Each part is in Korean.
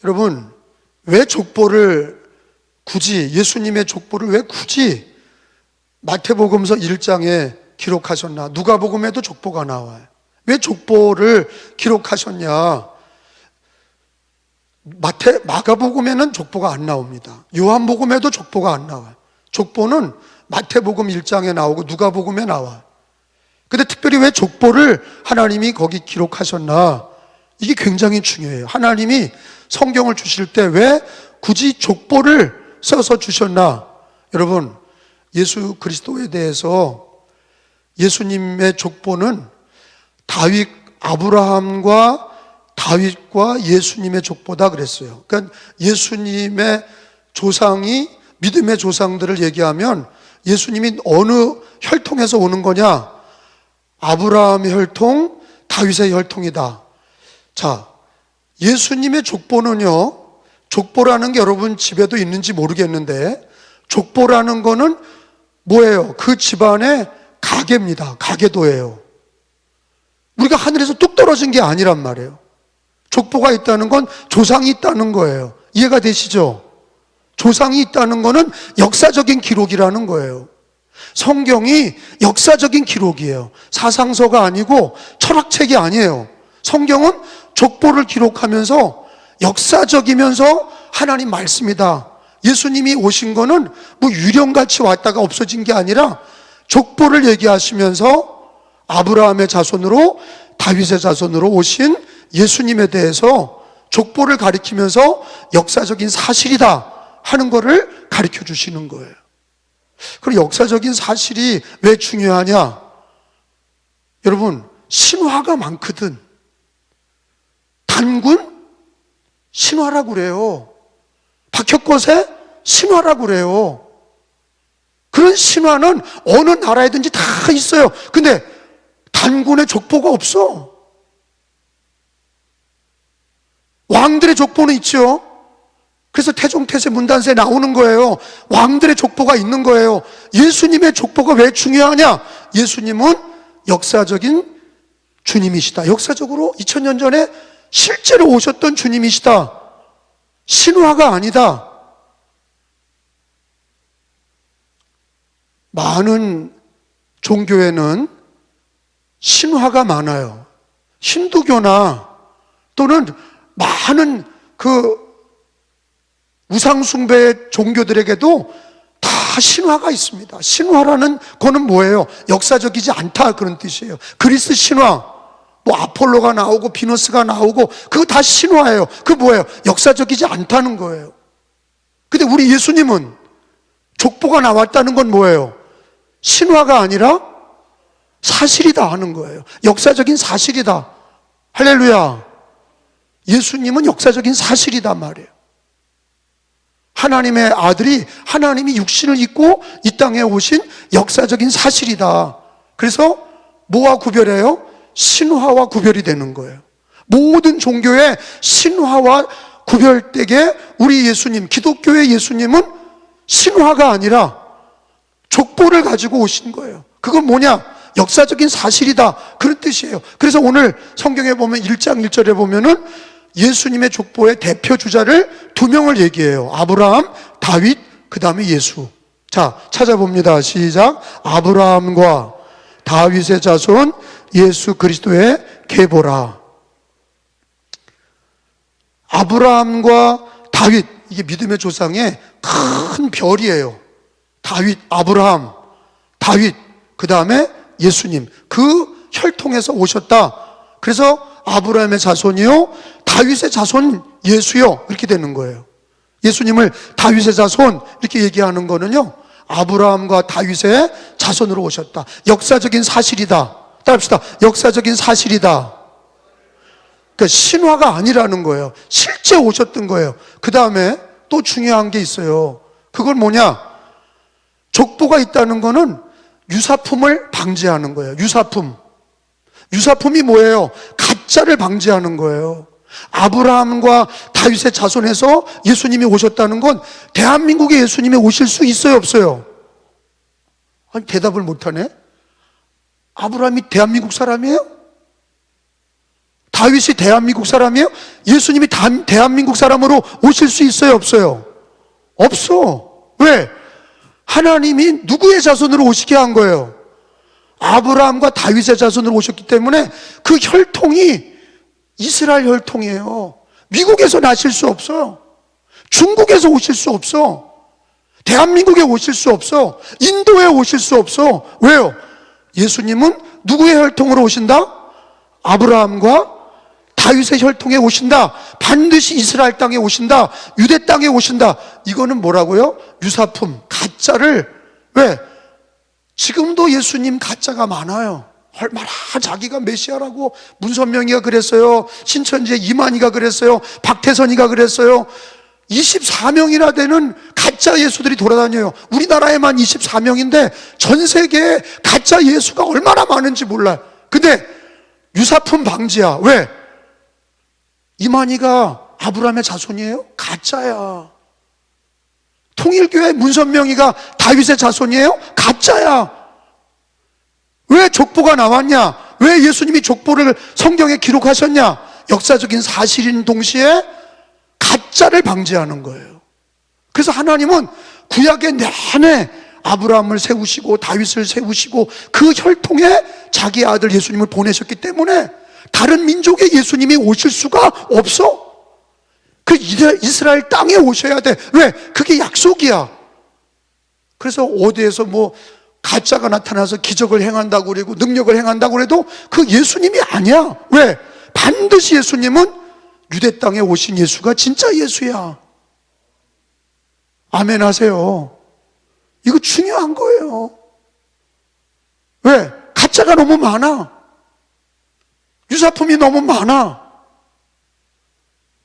여러분, 왜 족보를 굳이, 예수님의 족보를 왜 굳이 마태복음서 1장에 기록하셨나? 누가복음에도 족보가 나와요. 왜 족보를 기록하셨냐? 마가복음에는 족보가 안 나옵니다. 요한복음에도 족보가 안 나와요. 족보는 마태복음 1장에 나오고 누가복음에 나와요. 근데 특별히 왜 족보를 하나님이 거기 기록하셨나? 이게 굉장히 중요해요. 하나님이 성경을 주실 때 왜 굳이 족보를 써서 주셨나? 여러분, 예수 그리스도에 대해서 예수님의 족보는 아브라함과 다윗과 예수님의 족보다 그랬어요. 그러니까 예수님의 조상이, 믿음의 조상들을 얘기하면 예수님이 어느 혈통에서 오는 거냐? 아브라함의 혈통, 다윗의 혈통이다. 자, 예수님의 족보는요, 족보라는 게 여러분 집에도 있는지 모르겠는데, 족보라는 거는 뭐예요? 그 집안의 가계입니다. 가계도예요. 우리가 하늘에서 뚝 떨어진 게 아니란 말이에요. 족보가 있다는 건 조상이 있다는 거예요. 이해가 되시죠? 조상이 있다는 거는 역사적인 기록이라는 거예요. 성경이 역사적인 기록이에요. 사상서가 아니고 철학책이 아니에요. 성경은 족보를 기록하면서 역사적이면서 하나님 말씀이다. 예수님이 오신 거는 뭐 유령같이 왔다가 없어진 게 아니라 족보를 얘기하시면서 아브라함의 자손으로 다윗의 자손으로 오신 예수님에 대해서 족보를 가리키면서 역사적인 사실이다 하는 거를 가르쳐 주시는 거예요. 그리고 역사적인 사실이 왜 중요하냐? 여러분, 신화가 많거든. 단군? 신화라고 그래요. 박혁거세? 신화라고 그래요. 그런 신화는 어느 나라에든지 다 있어요. 근데 단군의 족보가 없어. 왕들의 족보는 있죠. 그래서 태종태세 문단세에 나오는 거예요. 왕들의 족보가 있는 거예요. 예수님의 족보가 왜 중요하냐? 예수님은 역사적인 주님이시다. 역사적으로 2000년 전에 실제로 오셨던 주님이시다. 신화가 아니다. 많은 종교에는 신화가 많아요. 힌두교나 또는 많은 그 우상숭배 종교들에게도 다 신화가 있습니다. 신화라는 거는 뭐예요? 역사적이지 않다 그런 뜻이에요. 그리스 신화, 뭐 아폴로가 나오고 비너스가 나오고 그거 다 신화예요. 그거 뭐예요? 역사적이지 않다는 거예요. 근데 우리 예수님은 족보가 나왔다는 건 뭐예요? 신화가 아니라 사실이다 하는 거예요. 역사적인 사실이다. 할렐루야. 예수님은 역사적인 사실이단 말이에요. 하나님의 아들이 하나님이 육신을 입고 이 땅에 오신 역사적인 사실이다. 그래서 뭐와 구별해요? 신화와 구별이 되는 거예요. 모든 종교의 신화와 구별되게 우리 예수님, 기독교의 예수님은 신화가 아니라 족보를 가지고 오신 거예요. 그건 뭐냐? 역사적인 사실이다. 그런 뜻이에요. 그래서 오늘 성경에 보면 1장 1절에 보면은 예수님의 족보의 대표 주자를 두 명을 얘기해요. 아브라함, 다윗, 그 다음에 예수. 자, 찾아봅니다. 시작. 아브라함과 다윗의 자손 예수 그리스도의 계보라. 아브라함과 다윗, 이게 믿음의 조상의 큰 별이에요. 다윗, 아브라함, 다윗, 그 다음에 예수님. 그 혈통에서 오셨다. 그래서 아브라함의 자손이요, 다윗의 자손 예수요, 이렇게 되는 거예요. 예수님을 다윗의 자손 이렇게 얘기하는 거는요, 아브라함과 다윗의 자손으로 오셨다. 역사적인 사실이다. 따라합시다. 역사적인 사실이다. 그러니까 신화가 아니라는 거예요. 실제 오셨던 거예요. 그 다음에 또 중요한 게 있어요. 그건 뭐냐? 족보가 있다는 거는 유사품을 방지하는 거예요. 유사품. 유사품이 뭐예요? 가짜를 방지하는 거예요. 아브라함과 다윗의 자손에서 예수님이 오셨다는 건 대한민국에 예수님이 오실 수 있어요, 없어요? 아니, 대답을 못하네? 아브라함이 대한민국 사람이에요? 다윗이 대한민국 사람이에요? 예수님이 대한민국 사람으로 오실 수 있어요, 없어요? 없어. 왜? 하나님이 누구의 자손으로 오시게 한 거예요? 아브라함과 다윗의 자손으로 오셨기 때문에 그 혈통이 이스라엘 혈통이에요. 미국에서 나실 수 없어요. 중국에서 오실 수 없어. 대한민국에 오실 수 없어. 인도에 오실 수 없어. 왜요? 예수님은 누구의 혈통으로 오신다? 아브라함과 다윗의 혈통에 오신다. 반드시 이스라엘 땅에 오신다. 유대 땅에 오신다. 이거는 뭐라고요? 유사품, 가짜를. 왜? 지금도 예수님 가짜가 많아요. 얼마나 자기가 메시아라고 문선명이가 그랬어요. 신천지의 이만희가 그랬어요. 박태선이가 그랬어요. 24명이나 되는 가짜 예수들이 돌아다녀요. 우리나라에만 24명인데 전 세계에 가짜 예수가 얼마나 많은지 몰라요. 근데 유사품 방지야. 왜? 이만희가 아브라함의 자손이에요? 가짜야. 통일교회 문선명이가 다윗의 자손이에요? 가짜야. 왜 족보가 나왔냐? 왜 예수님이 족보를 성경에 기록하셨냐? 역사적인 사실인 동시에 가짜를 방지하는 거예요. 그래서 하나님은 구약의 내내 아브라함을 세우시고 다윗을 세우시고 그 혈통에 자기 아들 예수님을 보내셨기 때문에 다른 민족의 예수님이 오실 수가 없어. 그 이스라엘 땅에 오셔야 돼. 왜? 그게 약속이야. 그래서 어디에서 뭐 가짜가 나타나서 기적을 행한다고 그러고 능력을 행한다고 그래도 그 예수님이 아니야. 왜? 반드시 예수님은 유대 땅에 오신 예수가 진짜 예수야. 아멘 하세요. 이거 중요한 거예요. 왜? 가짜가 너무 많아. 유사품이 너무 많아.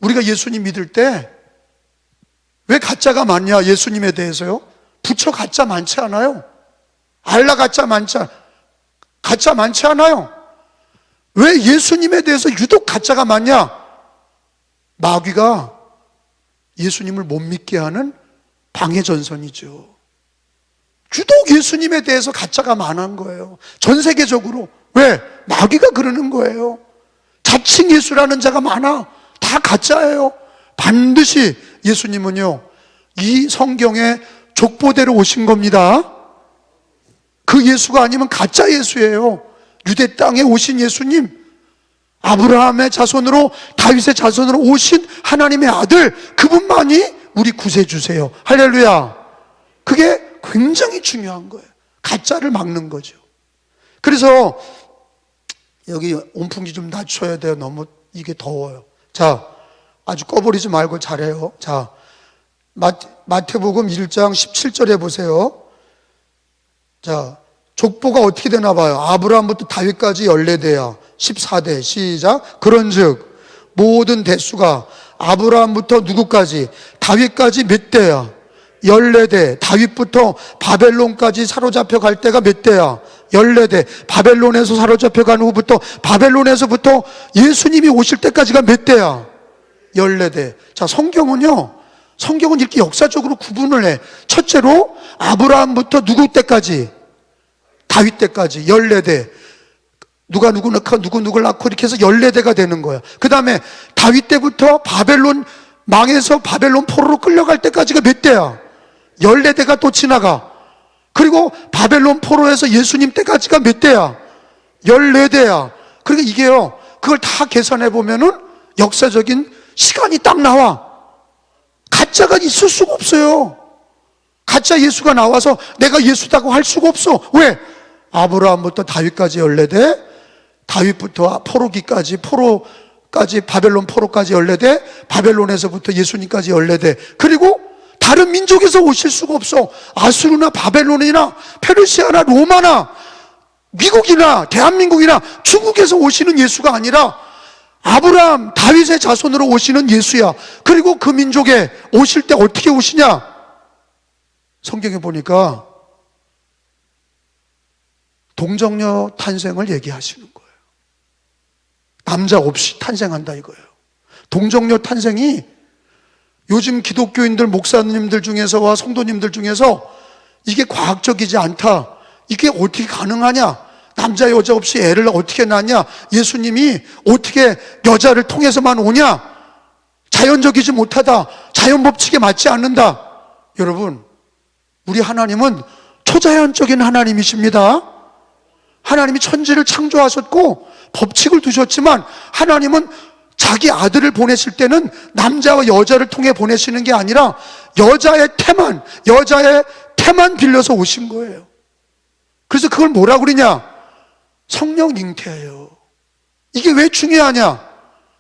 우리가 예수님 믿을 때 왜 가짜가 많냐? 예수님에 대해서요. 부처 가짜 많지 않아요? 알라 가짜 많지 않아요? 왜 예수님에 대해서 유독 가짜가 많냐? 마귀가 예수님을 못 믿게 하는 방해전선이죠. 유독 예수님에 대해서 가짜가 많은 거예요. 전 세계적으로. 왜? 마귀가 그러는 거예요. 자칭 예수라는 자가 많아. 다 가짜예요. 반드시 예수님은요, 이 성경의 족보대로 오신 겁니다. 그 예수가 아니면 가짜 예수예요. 유대 땅에 오신 예수님, 아브라함의 자손으로 다윗의 자손으로 오신 하나님의 아들, 그분만이 우리 구세주세요. 할렐루야. 그게 굉장히 중요한 거예요. 가짜를 막는 거죠. 그래서 여기 온풍기 좀 낮춰야 돼요. 너무 이게 더워요. 자, 아주 꺼버리지 말고 잘해요. 자, 마태복음 1장 17절에 보세요. 자, 족보가 어떻게 되나 봐요. 아브라함부터 다윗까지 14대야. 14대. 시작. 그런즉 모든 대수가 아브라함부터 누구까지? 다윗까지 몇 대야? 14대. 다윗부터 바벨론까지 사로잡혀 갈 때가 몇 대야? 14대. 바벨론에서 사로잡혀 간 후부터 바벨론에서부터 예수님이 오실 때까지가 몇 대야? 14대. 자, 성경은 이렇게 역사적으로 구분을 해. 첫째로 아브라함부터 누구 때까지? 다윗 때까지 14대. 누가 누구를 낳고 이렇게 해서 14대가 되는 거야. 그 다음에 다윗 때부터 바벨론 망해서 바벨론 포로로 끌려갈 때까지가 몇 대야? 14대가 또 지나가. 그리고 바벨론 포로에서 예수님 때까지가 몇 대야? 14대야. 그러니까 이게요, 그걸 다 계산해 보면은 역사적인 시간이 딱 나와. 가짜가 있을 수가 없어요. 가짜 예수가 나와서 내가 예수다고 할 수가 없어. 왜? 아브라함부터 다윗까지 14대, 다윗부터 포로까지 바벨론 포로까지 14대, 바벨론에서부터 예수님까지 14대. 그리고 다른 민족에서 오실 수가 없어. 아수르나 바벨론이나 페르시아나 로마나 미국이나 대한민국이나 중국에서 오시는 예수가 아니라 아브라함, 다윗의 자손으로 오시는 예수야. 그리고 그 민족에 오실 때 어떻게 오시냐? 성경에 보니까 동정녀 탄생을 얘기하시는 거예요. 남자 없이 탄생한다 이거예요. 동정녀 탄생이 요즘 기독교인들, 목사님들 중에서와 성도님들 중에서 이게 과학적이지 않다, 이게 어떻게 가능하냐, 남자 여자 없이 애를 어떻게 낳냐? 예수님이 어떻게 여자를 통해서만 오냐? 자연적이지 못하다. 자연 법칙에 맞지 않는다. 여러분, 우리 하나님은 초자연적인 하나님이십니다. 하나님이 천지를 창조하셨고 법칙을 두셨지만 하나님은 자기 아들을 보내실 때는 남자와 여자를 통해 보내시는 게 아니라 여자의 태만 빌려서 오신 거예요. 그래서 그걸 뭐라고 그러냐? 성령 잉태예요. 이게 왜 중요하냐?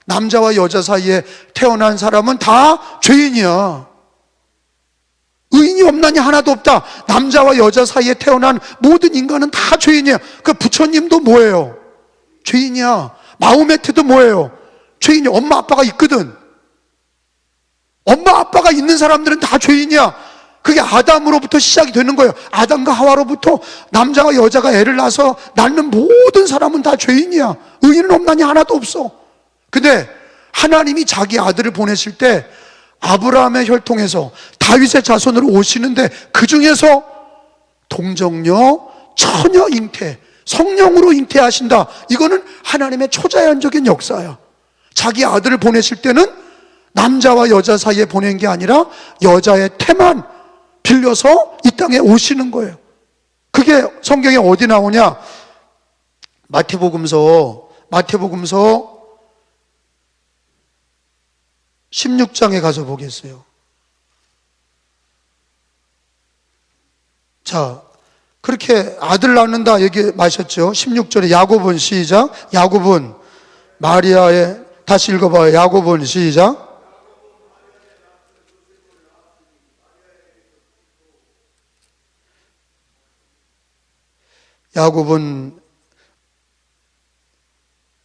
남자와 여자 사이에 태어난 사람은 다 죄인이야. 의인이 없나니 하나도 없다. 남자와 여자 사이에 태어난 모든 인간은 다 죄인이야. 그 부처님도 뭐예요? 죄인이야. 마호메트도 뭐예요? 죄인이야. 엄마 아빠가 있거든. 엄마 아빠가 있는 사람들은 다 죄인이야. 그게 아담으로부터 시작이 되는 거예요. 아담과 하와로부터 남자와 여자가 애를 낳아서 낳는 모든 사람은 다 죄인이야. 의인은 없나니 하나도 없어. 근데 하나님이 자기 아들을 보내실 때 아브라함의 혈통에서 다윗의 자손으로 오시는데 그 중에서 동정녀, 처녀 잉태, 성령으로 잉태하신다. 이거는 하나님의 초자연적인 역사야. 자기 아들을 보내실 때는 남자와 여자 사이에 보낸 게 아니라 여자의 태만 빌려서 이 땅에 오시는 거예요. 그게 성경에 어디 나오냐? 마태복음서 16장에 가서 보겠어요. 자, 그렇게 아들 낳는다 얘기 마셨죠? 16절에 야고본 시작. 야고본 마리아의, 다시 읽어봐요. 야고본 시작. 야곱은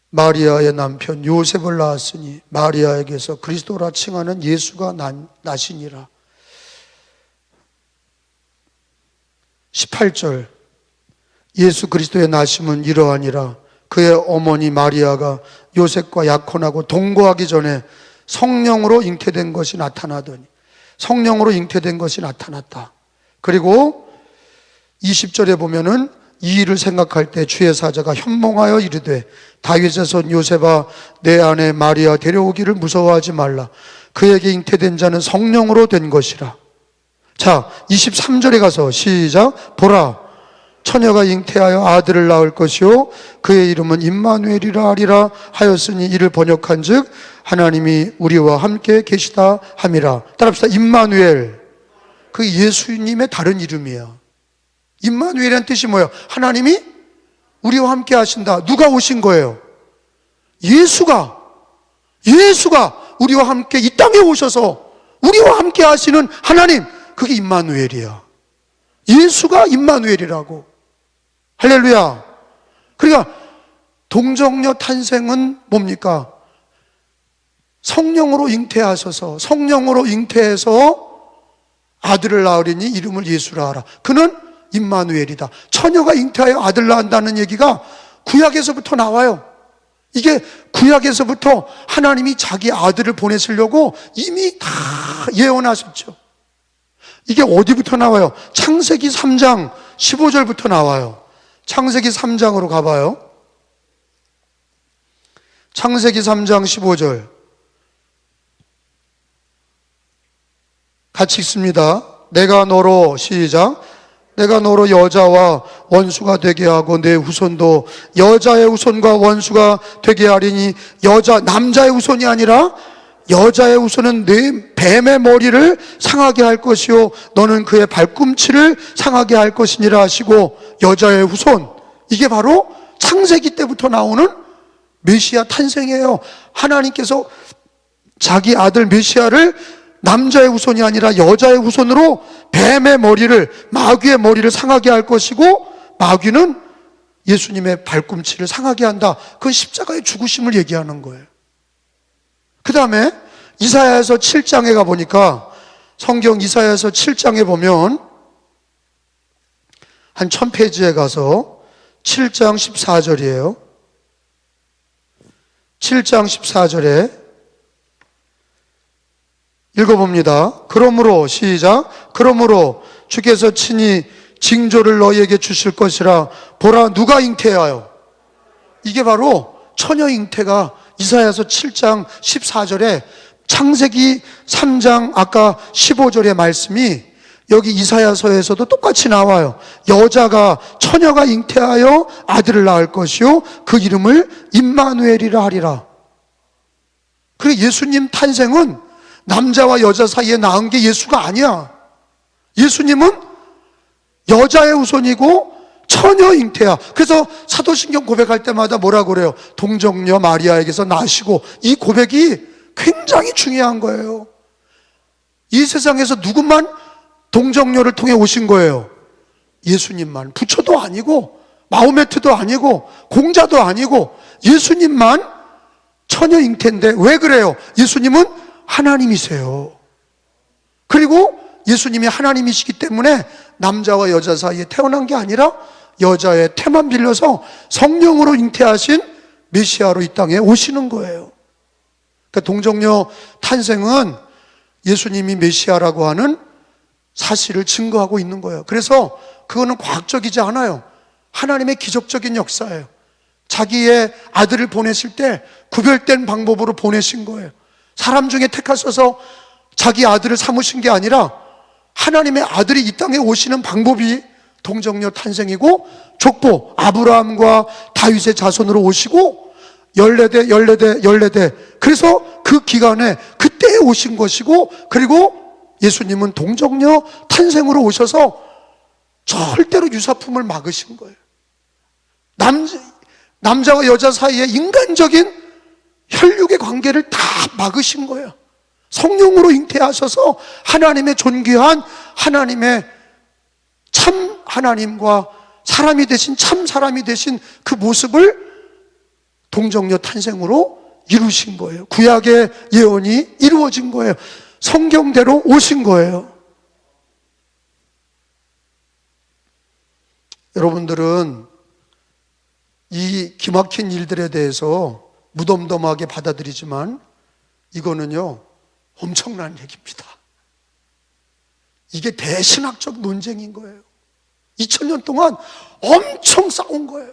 마리아의 남편 요셉을 낳았으니 마리아에게서 그리스도라 칭하는 예수가 나시니라. 18절 예수 그리스도의 나심은 이러하니라. 그의 어머니 마리아가 요셉과 약혼하고 동거하기 전에 성령으로 잉태된 것이 나타나더니 성령으로 잉태된 것이 나타났다. 그리고 20절에 보면은 이 일을 생각할 때 주의 사자가 현몽하여 이르되 다윗의 손 요셉아 내 아내 마리아 데려오기를 무서워하지 말라. 그에게 잉태된 자는 성령으로 된 것이라. 자, 23절에 가서 시작. 보라 처녀가 잉태하여 아들을 낳을 것이요 그의 이름은 임마누엘이라 하리라 하였으니 이를 번역한즉 하나님이 우리와 함께 계시다 함이라. 따라합시다. 임마누엘. 그 예수님의 다른 이름이야. 임마누엘이라는 뜻이 뭐예요? 하나님이 우리와 함께 하신다. 누가 오신 거예요? 예수가 우리와 함께 이 땅에 오셔서 우리와 함께 하시는 하나님, 그게 임마누엘이야. 예수가 임마누엘이라고. 할렐루야. 그러니까 동정녀 탄생은 뭡니까? 성령으로 잉태하셔서 성령으로 잉태해서 아들을 낳으리니 이름을 예수라 하라. 그는 임마누엘이다. 처녀가 잉태하여 아들 낳는다는 얘기가 구약에서부터 나와요. 이게 구약에서부터 하나님이 자기 아들을 보내시려고 이미 다 예언하셨죠. 이게 어디부터 나와요? 창세기 3장 15절부터 나와요. 창세기 3장으로 가봐요. 창세기 3장 15절 같이 읽습니다. 내가 너로 시작. 내가 너로 여자와 원수가 되게 하고 내 후손도 여자의 후손과 원수가 되게 하리니 남자의 후손이 아니라 여자의 후손은 네 뱀의 머리를 상하게 할 것이요 너는 그의 발꿈치를 상하게 할 것이니라 하시고 여자의 후손, 이게 바로 창세기 때부터 나오는 메시아 탄생이에요. 하나님께서 자기 아들 메시아를 남자의 후손이 아니라 여자의 후손으로 뱀의 머리를, 마귀의 머리를 상하게 할 것이고 마귀는 예수님의 발꿈치를 상하게 한다. 그건 십자가의 죽으심을 얘기하는 거예요. 그 다음에 이사야에서 7장에 가보니까, 성경 이사야에서 7장에 보면 한 1000페이지에 가서 7장 14절이에요. 7장 14절에 읽어봅니다. 그러므로 시작. 그러므로 주께서 친히 징조를 너희에게 주실 것이라. 보라, 누가 잉태하여. 이게 바로 처녀 잉태가 이사야서 7장 14절에, 창세기 3장 아까 15절의 말씀이 여기 이사야서에서도 똑같이 나와요. 여자가, 처녀가 잉태하여 아들을 낳을 것이요 그 이름을 임마누엘이라 하리라. 그래, 예수님 탄생은 남자와 여자 사이에 낳은 게 예수가 아니야. 예수님은 여자의 후손이고 처녀 잉태야. 그래서 사도신경 고백할 때마다 뭐라고 그래요? 동정녀 마리아에게서 나시고. 이 고백이 굉장히 중요한 거예요. 이 세상에서 누구만 동정녀를 통해 오신 거예요? 예수님만. 부처도 아니고 마호메트도 아니고 공자도 아니고 예수님만 처녀 잉태인데. 왜 그래요? 예수님은 하나님이세요. 그리고 예수님이 하나님이시기 때문에 남자와 여자 사이에 태어난 게 아니라 여자의 태만 빌려서 성령으로 잉태하신 메시아로 이 땅에 오시는 거예요. 그러니까 동정녀 탄생은 예수님이 메시아라고 하는 사실을 증거하고 있는 거예요. 그래서 그거는 과학적이지 않아요. 하나님의 기적적인 역사예요. 자기의 아들을 보내실 때 구별된 방법으로 보내신 거예요. 사람 중에 택하셔서 자기 아들을 삼으신 게 아니라 하나님의 아들이 이 땅에 오시는 방법이 동정녀 탄생이고, 족보 아브라함과 다윗의 자손으로 오시고 14대 그래서 그 기간에 그때에 오신 것이고, 그리고 예수님은 동정녀 탄생으로 오셔서 절대로 유사품을 막으신 거예요. 남자와 여자 사이에 인간적인 혈육의 관계를 다 막으신 거예요. 성령으로 잉태하셔서 하나님의 존귀한 하나님의 참 하나님과 사람이 되신 참 사람이 되신 그 모습을 동정녀 탄생으로 이루신 거예요. 구약의 예언이 이루어진 거예요. 성경대로 오신 거예요. 여러분들은 이 기막힌 일들에 대해서 무덤덤하게 받아들이지만 이거는요 엄청난 얘기입니다. 이게 대신학적 논쟁인 거예요. 2000년 동안 엄청 싸운 거예요.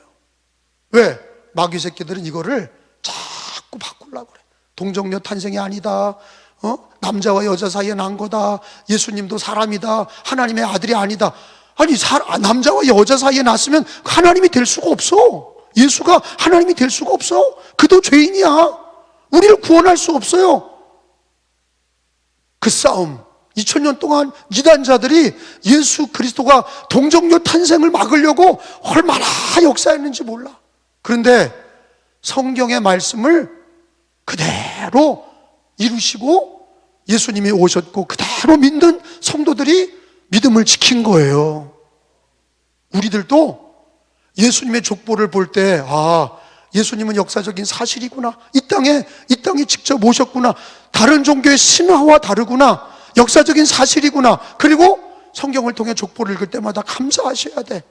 왜? 마귀 새끼들은 이거를 자꾸 바꾸려고 그래. 동정녀 탄생이 아니다. 남자와 여자 사이에 난 거다. 예수님도 사람이다. 하나님의 아들이 아니다. 아니, 남자와 여자 사이에 났으면 하나님이 될 수가 없어. 예수가 하나님이 될 수가 없어. 그도 죄인이야. 우리를 구원할 수 없어요. 그 싸움, 2000년 동안 이단자들이 예수 그리스도가 동정녀 탄생을 막으려고 얼마나 역사했는지 몰라. 그런데 성경의 말씀을 그대로 이루시고 예수님이 오셨고 그대로 믿는 성도들이 믿음을 지킨 거예요. 우리들도 예수님의 족보를 볼 때, 예수님은 역사적인 사실이구나. 이 땅에 직접 오셨구나. 다른 종교의 신화와 다르구나. 역사적인 사실이구나. 그리고 성경을 통해 족보를 읽을 때마다 감사하셔야 돼.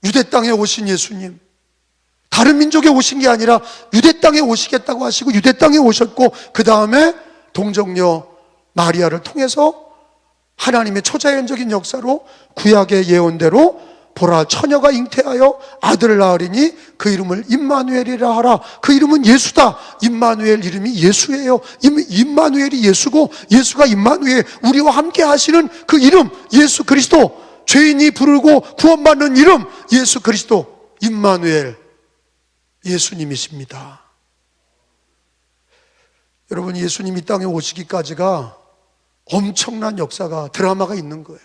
유대 땅에 오신 예수님, 다른 민족에 오신 게 아니라 유대 땅에 오시겠다고 하시고 유대 땅에 오셨고, 그 다음에 동정녀 마리아를 통해서 하나님의 초자연적인 역사로 구약의 예언대로 보라, 처녀가 잉태하여 아들을 낳으리니 그 이름을 임마누엘이라 하라. 그 이름은 예수다. 임마누엘 이름이 예수예요. 임마누엘이 예수고 예수가 임마누엘, 우리와 함께 하시는 그 이름 예수 그리스도, 죄인이 부르고 구원받는 이름 예수 그리스도, 임마누엘, 예수님이십니다. 여러분, 예수님이 이 땅에 오시기까지가 엄청난 역사가, 드라마가 있는 거예요.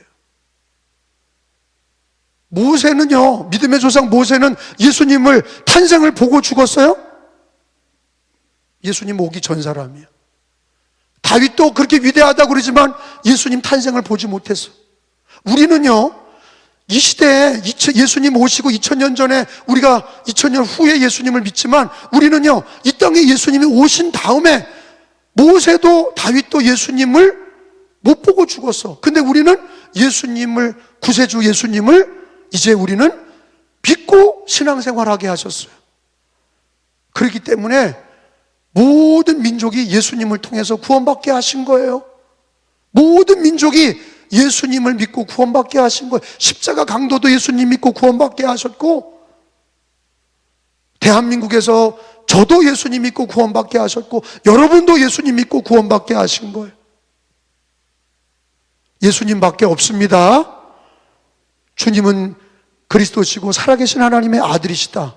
모세는요, 믿음의 조상 모세는 예수님을 탄생을 보고 죽었어요? 예수님 오기 전 사람이에요. 다윗도 그렇게 위대하다고 그러지만 예수님 탄생을 보지 못했어. 우리는요, 이 시대에 예수님 오시고 2000년 전에 우리가 2000년 후에 예수님을 믿지만, 우리는요, 이 땅에 예수님이 오신 다음에 모세도 다윗도 예수님을 못 보고 죽었어. 근데 우리는 예수님을, 구세주 예수님을 이제 우리는 믿고 신앙생활하게 하셨어요. 그렇기 때문에 모든 민족이 예수님을 통해서 구원받게 하신 거예요. 모든 민족이 예수님을 믿고 구원받게 하신 거예요. 십자가 강도도 예수님 믿고 구원받게 하셨고, 대한민국에서 저도 예수님 믿고 구원받게 하셨고, 여러분도 예수님 믿고 구원받게 하신 거예요. 예수님밖에 없습니다. 주님은 그리스도시고 살아계신 하나님의 아들이시다.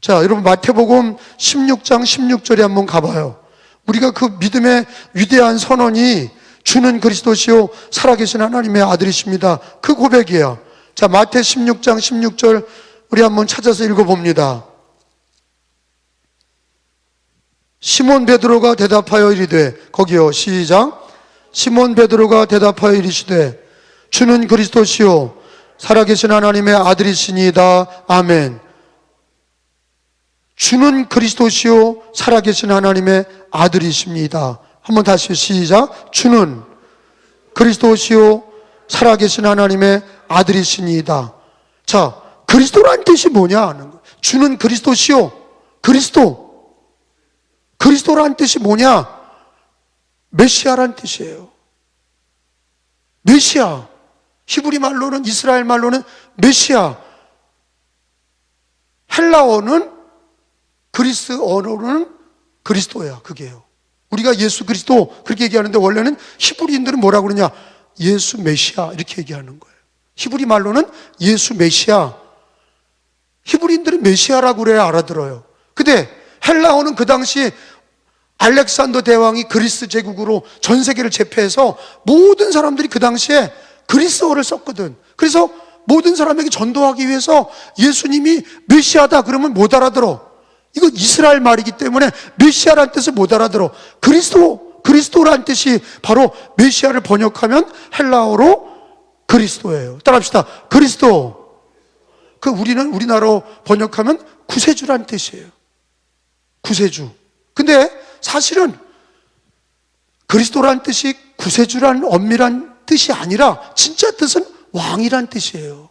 자, 여러분 마태복음 16장 16절에 한번 가봐요. 우리가 그 믿음의 위대한 선언이 주는 그리스도시요 살아계신 하나님의 아들이십니다. 그 고백이에요. 자, 마태 16장 16절 우리 한번 찾아서 읽어봅니다. 시몬 베드로가 대답하여 이르되, 거기요, 시작. 시몬 베드로가 대답하여 이르시되 주는 그리스도시요 살아계신 하나님의 아들이시니이다. 아멘. 주는 그리스도시요 살아계신 하나님의 아들이십니다. 한번 다시 시작. 주는 그리스도시요 살아계신 하나님의 아들이시니이다. 자, 그리스도란 뜻이 뭐냐 하는 거예요. 주는 그리스도시요, 그리스도란 뜻이 뭐냐? 메시아란 뜻이에요. 메시아. 히브리 말로는, 이스라엘 말로는 메시아. 헬라어는, 그리스 언어로는 그리스도야. 그게요. 우리가 예수 그리스도 그렇게 얘기하는데 원래는 히브리인들은 뭐라고 그러냐? 예수 메시아 이렇게 얘기하는 거예요. 히브리 말로는 예수 메시아. 히브리인들은 메시아라고 그래야 알아들어요. 근데 헬라어는 그 당시 알렉산더 대왕이 그리스 제국으로 전 세계를 제패해서 모든 사람들이 그 당시에 그리스어를 썼거든. 그래서 모든 사람에게 전도하기 위해서 예수님이 메시아다 그러면 못 알아들어. 이거 이스라엘 말이기 때문에 메시아란 뜻을 못 알아들어. 그리스도란 뜻이 바로 메시아를 번역하면 헬라어로 그리스도예요. 따라합시다. 그리스도. 그 우리는 우리나라로 번역하면 구세주란 뜻이에요. 구세주. 근데 사실은 그리스도란 뜻이 구세주란 엄밀한 뜻이 아니라 진짜 뜻은 왕이란 뜻이에요.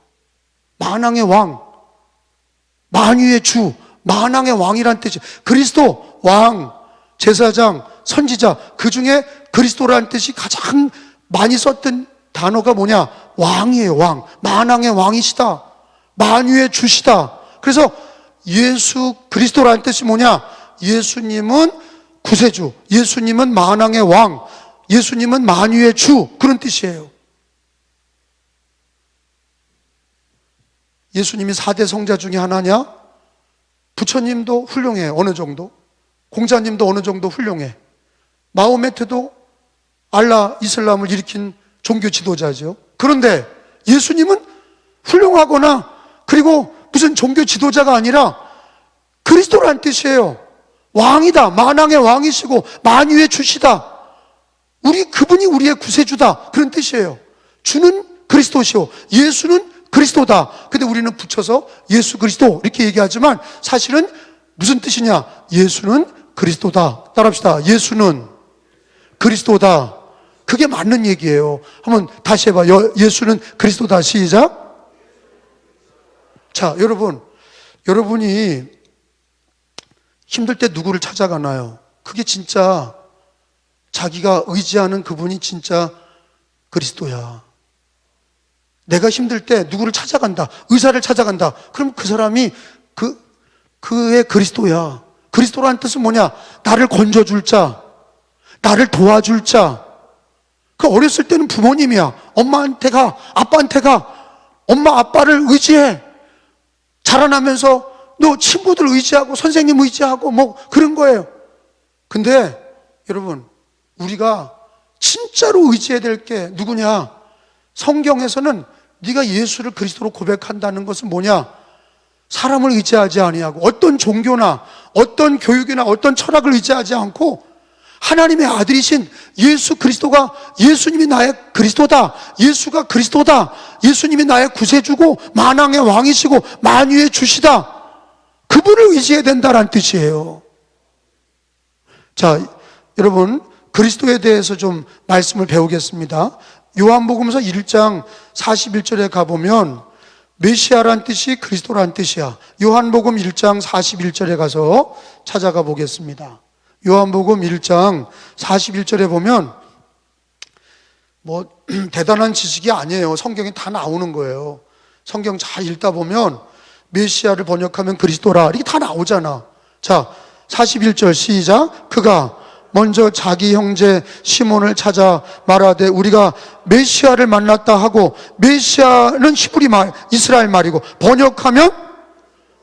만왕의 왕, 만유의 주, 만왕의 왕이란 뜻이에요. 그리스도, 왕, 제사장, 선지자, 그 중에 그리스도란 뜻이 가장 많이 썼던 단어가 뭐냐? 왕이에요. 왕. 만왕의 왕이시다. 만유의 주시다. 그래서 예수 그리스도란 뜻이 뭐냐? 예수님은 구세주, 예수님은 만왕의 왕, 예수님은 만유의 주, 그런 뜻이에요. 예수님이 4대 성자 중에 하나냐? 부처님도 훌륭해. 어느 정도. 공자님도 어느 정도 훌륭해. 마호메트도 알라 이슬람을 일으킨 종교 지도자죠. 그런데 예수님은 훌륭하거나 그리고 무슨 종교 지도자가 아니라 그리스도란 뜻이에요. 왕이다. 만왕의 왕이시고 만유의 주시다. 그분이 우리의 구세주다. 그런 뜻이에요. 주는 그리스도시오. 예수는 그리스도다. 근데 우리는 붙여서 예수 그리스도 이렇게 얘기하지만 사실은 무슨 뜻이냐? 예수는 그리스도다. 따라합시다. 예수는 그리스도다. 그게 맞는 얘기예요. 한번 다시 해봐. 예수는 그리스도다. 시작. 자, 여러분이 힘들 때 누구를 찾아가나요? 그게 진짜 자기가 의지하는 그분이 진짜 그리스도야. 내가 힘들 때 누구를 찾아간다. 의사를 찾아간다. 그럼 그 사람이 그의 그리스도야. 그리스도라는 뜻은 뭐냐? 나를 건져줄 자, 나를 도와줄 자. 그 어렸을 때는 부모님이야. 엄마한테 가, 아빠한테 가. 엄마, 아빠를 의지해. 자라나면서 너 친구들 의지하고 선생님 의지하고 뭐 그런 거예요. 근데 여러분, 우리가 진짜로 의지해야 될 게 누구냐? 성경에서는 네가 예수를 그리스도로 고백한다는 것은 뭐냐? 사람을 의지하지 아니하고 어떤 종교나 어떤 교육이나 어떤 철학을 의지하지 않고 하나님의 아들이신 예수 그리스도가, 예수님이 나의 그리스도다, 예수가 그리스도다, 예수님이 나의 구세주고 만왕의 왕이시고 만유의 주시다, 그분을 의지해야 된다는 뜻이에요. 자, 여러분, 그리스도에 대해서 좀 말씀을 배우겠습니다. 요한복음서 1장 41절에 가보면 메시아란 뜻이 그리스도란 뜻이야. 요한복음 1장 41절에 가서 찾아가 보겠습니다. 요한복음 1장 41절에 보면 뭐 대단한 지식이 아니에요. 성경에 다 나오는 거예요. 성경 잘 읽다 보면 메시아를 번역하면 그리스도라 이렇게 다 나오잖아. 자, 41절 시작. 그가 먼저 자기 형제 시몬을 찾아 말하되 우리가 메시아를 만났다 하고, 메시아는 히브리 말, 이스라엘 말이고 번역하면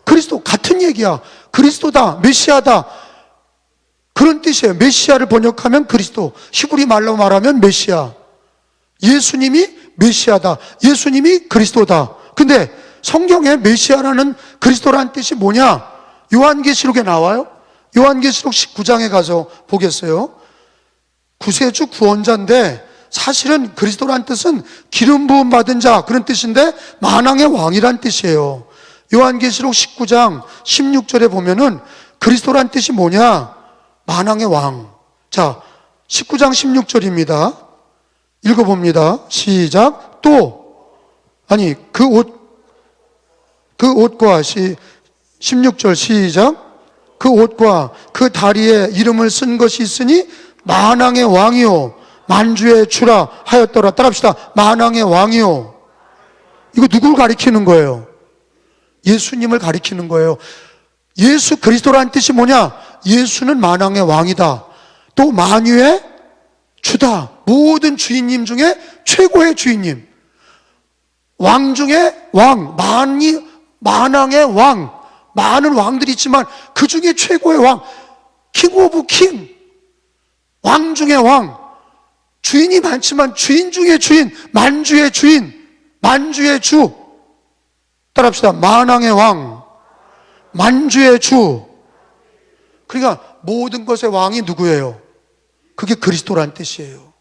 그리스도, 같은 얘기야. 그리스도다, 메시아다, 그런 뜻이에요. 메시아를 번역하면 그리스도, 히브리 말로 말하면 메시아. 예수님이 메시아다, 예수님이 그리스도다. 근데 성경에 메시아라는 그리스도라는 뜻이 뭐냐? 요한계시록에 나와요. 요한계시록 19장에 가서 보겠어요. 구세주 구원자인데, 사실은 그리스도란 뜻은 기름 부음 받은 자, 그런 뜻인데 만왕의 왕이란 뜻이에요. 요한계시록 19장 16절에 보면은 그리스도란 뜻이 뭐냐? 만왕의 왕. 자, 19장 16절입니다. 읽어봅니다. 시작. 또, 아니, 그 옷과 16절 시작. 그 옷과 그 다리에 이름을 쓴 것이 있으니 만왕의 왕이요 만주의 주라 하였더라. 따라합시다. 만왕의 왕이요. 이거 누굴 가리키는 거예요? 예수님을 가리키는 거예요. 예수 그리스도라는 뜻이 뭐냐? 예수는 만왕의 왕이다. 또 만유의 주다. 모든 주인님 중에 최고의 주인님. 왕 중에 왕. 만왕의 왕. 많은 왕들이 있지만 그 중에 최고의 왕, 킹 오브 킹, 왕 중의 왕. 주인이 많지만 주인 중의 주인, 만주의 주인, 만주의 주. 따라합시다. 만왕의 왕, 만주의 주. 그러니까 모든 것의 왕이 누구예요? 그게 그리스도란 뜻이에요.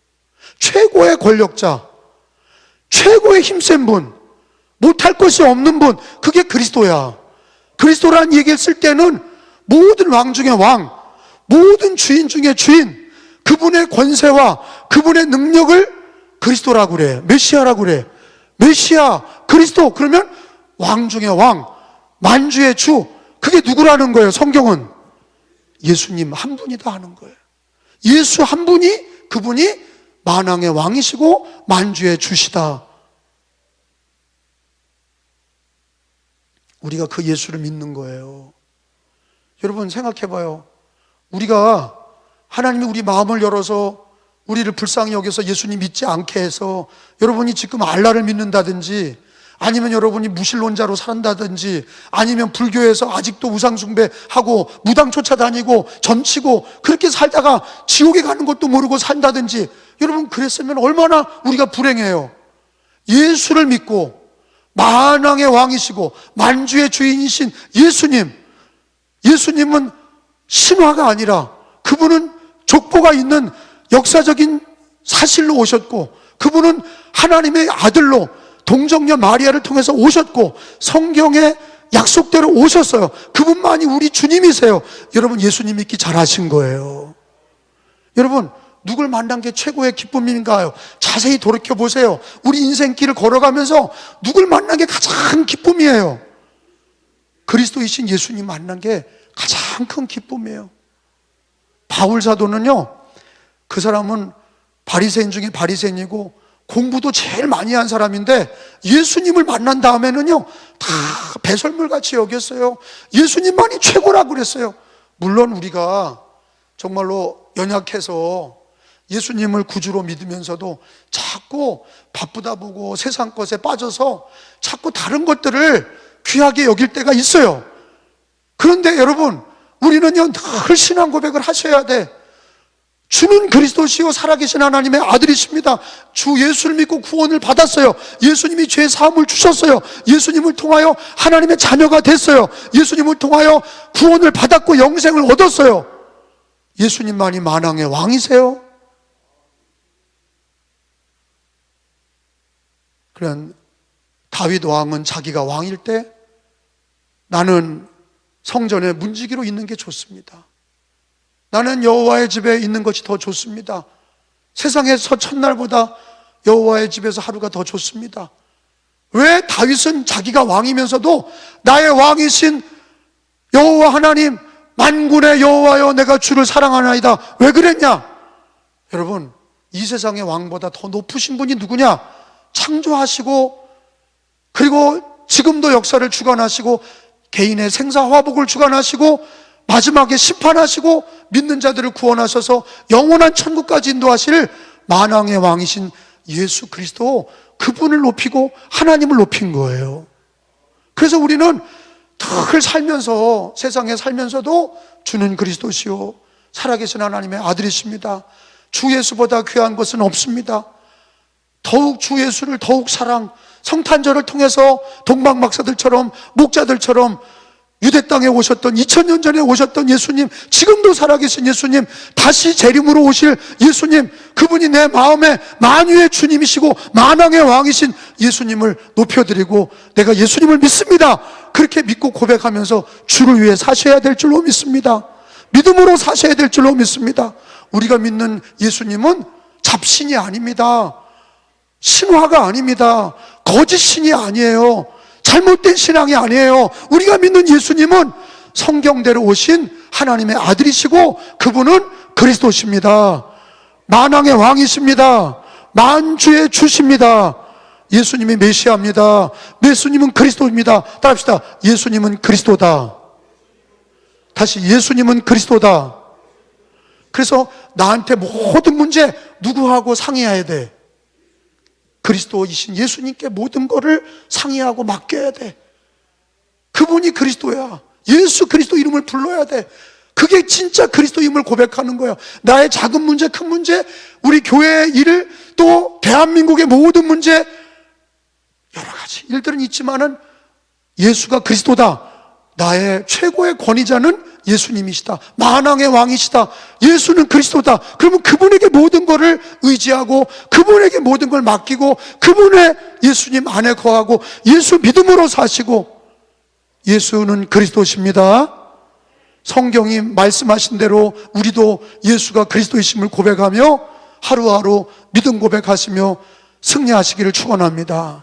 최고의 권력자, 최고의 힘센 분, 못할 것이 없는 분, 그게 그리스도야. 그리스도라는 얘기를 쓸 때는 모든 왕 중의 왕, 모든 주인 중의 주인, 그분의 권세와 그분의 능력을 그리스도라고 그래. 메시아라고 그래. 메시아, 그리스도. 그러면 왕 중의 왕, 만주의 주. 그게 누구라는 거예요? 성경은 예수님 한 분이다 하는 거예요. 예수 한 분이, 그분이 만왕의 왕이시고 만주의 주시다. 우리가 그 예수를 믿는 거예요. 여러분 생각해봐요. 우리가, 하나님이 우리 마음을 열어서 우리를 불쌍히 여겨서 예수님 믿지 않게 해서 여러분이 지금 알라를 믿는다든지, 아니면 여러분이 무신론자로 산다든지, 아니면 불교에서 아직도 우상숭배하고 무당 쫓아다니고 점치고 그렇게 살다가 지옥에 가는 것도 모르고 산다든지, 여러분 그랬으면 얼마나 우리가 불행해요. 예수를 믿고 만왕의 왕이시고 만주의 주인이신 예수님, 예수님은 신화가 아니라 그분은 족보가 있는 역사적인 사실로 오셨고, 그분은 하나님의 아들로 동정녀 마리아를 통해서 오셨고 성경의 약속대로 오셨어요. 그분만이 우리 주님이세요. 여러분 예수님 믿기 잘하신 거예요. 여러분 누굴 만난 게 최고의 기쁨인가요? 자세히 돌이켜보세요. 우리 인생길을 걸어가면서 누굴 만난 게 가장 기쁨이에요? 그리스도이신 예수님 만난 게 가장 큰 기쁨이에요. 바울 사도는요, 그 사람은 바리새인 중에 바리새인이고 공부도 제일 많이 한 사람인데 예수님을 만난 다음에는요 다 배설물같이 여겼어요. 예수님만이 최고라고 그랬어요. 물론 우리가 정말로 연약해서 예수님을 구주로 믿으면서도 자꾸 바쁘다 보고 세상 것에 빠져서 자꾸 다른 것들을 귀하게 여길 때가 있어요. 그런데 여러분, 우리는요 늘 신앙 고백을 하셔야 돼. 주는 그리스도시요 살아계신 하나님의 아들이십니다. 주 예수를 믿고 구원을 받았어요. 예수님이 죄 사함을 주셨어요. 예수님을 통하여 하나님의 자녀가 됐어요. 예수님을 통하여 구원을 받았고 영생을 얻었어요. 예수님만이 만왕의 왕이세요. 그런 다윗 왕은 자기가 왕일 때 나는 성전에 문지기로 있는 게 좋습니다. 나는 여호와의 집에 있는 것이 더 좋습니다. 세상에서 첫날보다 여호와의 집에서 하루가 더 좋습니다. 왜 다윗은 자기가 왕이면서도 나의 왕이신 여호와 하나님, 만군의 여호와여 내가 주를 사랑하나이다, 왜 그랬냐? 여러분, 이 세상의 왕보다 더 높으신 분이 누구냐? 창조하시고 그리고 지금도 역사를 주관하시고 개인의 생사화복을 주관하시고 마지막에 심판하시고 믿는 자들을 구원하셔서 영원한 천국까지 인도하실 만왕의 왕이신 예수 그리스도, 그분을 높이고 하나님을 높인 거예요. 그래서 우리는 늘 살면서, 세상에 살면서도 주는 그리스도시요 살아계신 하나님의 아들이십니다. 주 예수보다 귀한 것은 없습니다. 더욱 주 예수를 더욱 사랑, 성탄절을 통해서 동방 박사들처럼, 목자들처럼 유대 땅에 오셨던, 2000년 전에 오셨던 예수님, 지금도 살아계신 예수님, 다시 재림으로 오실 예수님, 그분이 내 마음에 만유의 주님이시고 만왕의 왕이신 예수님을 높여드리고, 내가 예수님을 믿습니다, 그렇게 믿고 고백하면서 주를 위해 사셔야 될 줄로 믿습니다. 믿음으로 사셔야 될 줄로 믿습니다. 우리가 믿는 예수님은 잡신이 아닙니다. 신화가 아닙니다. 거짓 신이 아니에요. 잘못된 신앙이 아니에요. 우리가 믿는 예수님은 성경대로 오신 하나님의 아들이시고 그분은 그리스도십니다. 만왕의 왕이십니다. 만주의 주십니다. 예수님이 메시아입니다. 예수님은 그리스도입니다. 따라합시다. 예수님은 그리스도다. 다시, 예수님은 그리스도다. 그래서 나한테 모든 문제 누구하고 상의해야 돼? 그리스도이신 예수님께 모든 것을 상의하고 맡겨야 돼. 그분이 그리스도야. 예수 그리스도 이름을 불러야 돼. 그게 진짜 그리스도임을 고백하는 거야. 나의 작은 문제, 큰 문제, 우리 교회의 일, 또 대한민국의 모든 문제, 여러 가지 일들은 있지만은 예수가 그리스도다. 나의 최고의 권위자는 예수님이시다. 만왕의 왕이시다. 예수는 그리스도다. 그러면 그분에게 모든 것을 의지하고 그분에게 모든 걸 맡기고 그분의 예수님 안에 거하고 예수 믿음으로 사시고, 예수는 그리스도십니다. 성경이 말씀하신 대로 우리도 예수가 그리스도이심을 고백하며 하루하루 믿음 고백하시며 승리하시기를 축원합니다.